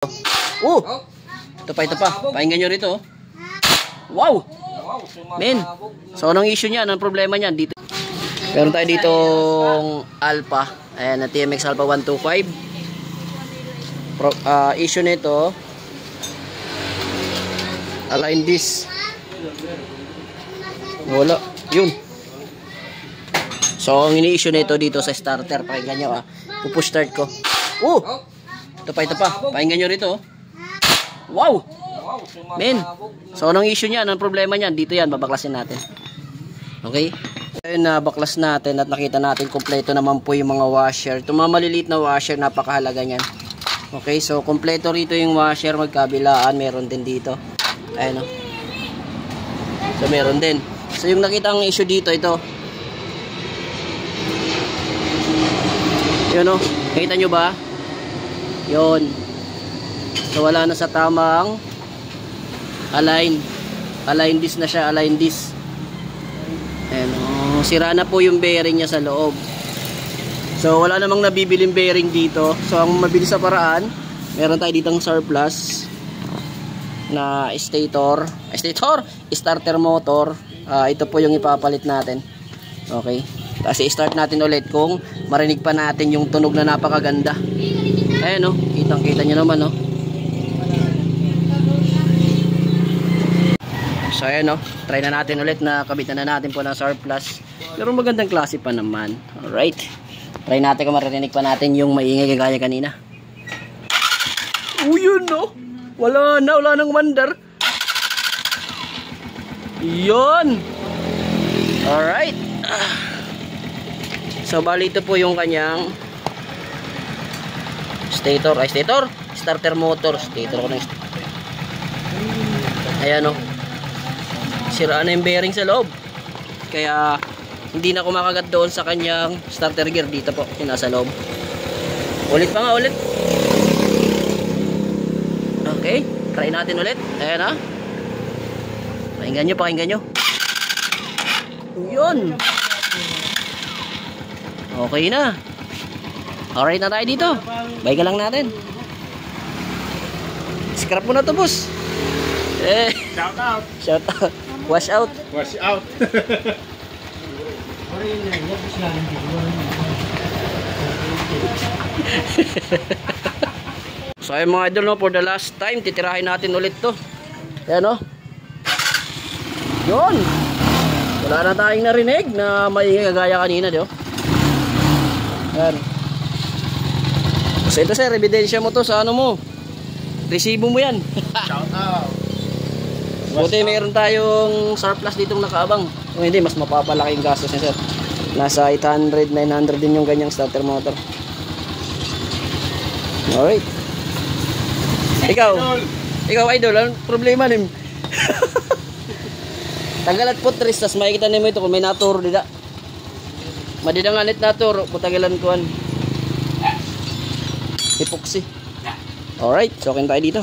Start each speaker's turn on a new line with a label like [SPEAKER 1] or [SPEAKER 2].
[SPEAKER 1] Oh! Ito pa. Pakinggan nyo rito. Wow! Men! So, anong issue niya? Anong problema niyan? Dito. Meron tayo ditong Alpha. Ayan, na TMX Alpha 125. Issue nito, align this. Wala. Yun. So, ang ini-issue nito dito sa starter. Pakinggan nyo Pupush start ko. Oh! Ito pa. Pakinggan nyo rito. Wow! Men! So, anong issue niya? Anong problema niyan? Dito yan. Babaklasin natin. Okay? Ayun na, baklas natin at nakita natin kompleto naman po yung mga washer. Itong mga maliliit na washer, napakahalaga niyan. Okay? So, kompleto rito yung washer. Magkabilaan. Meron din dito. Ayan o. So, meron din. So, yung nakita ang issue dito, ito. Yun o. Nakita nyo ba? Yun. So, wala na sa tamang align. Align this na siya. Align this. Ayan o. Sira na po yung bearing niya sa loob. So, wala namang nabibiling bearing dito. So, ang mabilis sa paraan, meron tayo ditong surplus na starter motor. Ito po yung ipapalit natin. Okay. Tapos i-start natin ulit kung marinig pa natin yung tunog na napakaganda. Ayan o. Kitang-kita nyo naman o. So ayan o. Try na natin ulit na kabitan na natin po ng surplus. Pero magandang klase pa naman. Alright. Try natin kung maririnig pa natin yung maingay kagaya kanina. Yun no. Wala nang mandar. Yun. Alright. So bali ito po yung kanyang starter motor. Stator ko na. Ayan o. Sira na yung bearing sa loob. Kaya hindi na kumakagat doon sa kanyang starter gear. Dito po, yung nasa loob. Ulit pa nga, ulit. Okay, try natin ulit. Ayan ha. Pakinggan nyo. Yun. Okay na. Alright na tayo dito. Bye ka lang natin. Scrap mo na to, boss. Shout out. Wash out. So ayun mga idol, no, for the last time titirahin natin ulit to. Ayan o. Yun. Wala na tayong narinig na maingay kagaya kanina, di o. Ayan. So ito sir, ebidensya mo to sa ano mo. Resibo mo yan.
[SPEAKER 2] Shout out.
[SPEAKER 1] Buti mayroon tayong surplus ditong nakaabang. Kung hindi, mas mapapalaki yung gastos niya sir. Nasa 800, 900 din yung ganyang starter motor. Alright. Ikaw idol, anong problema nim? Tagalat po tres, tas makikita nimo ito kung may naturo dida. Madidanganit naturo, putagalan kuan. Epoxy. Alright, so tayo dito.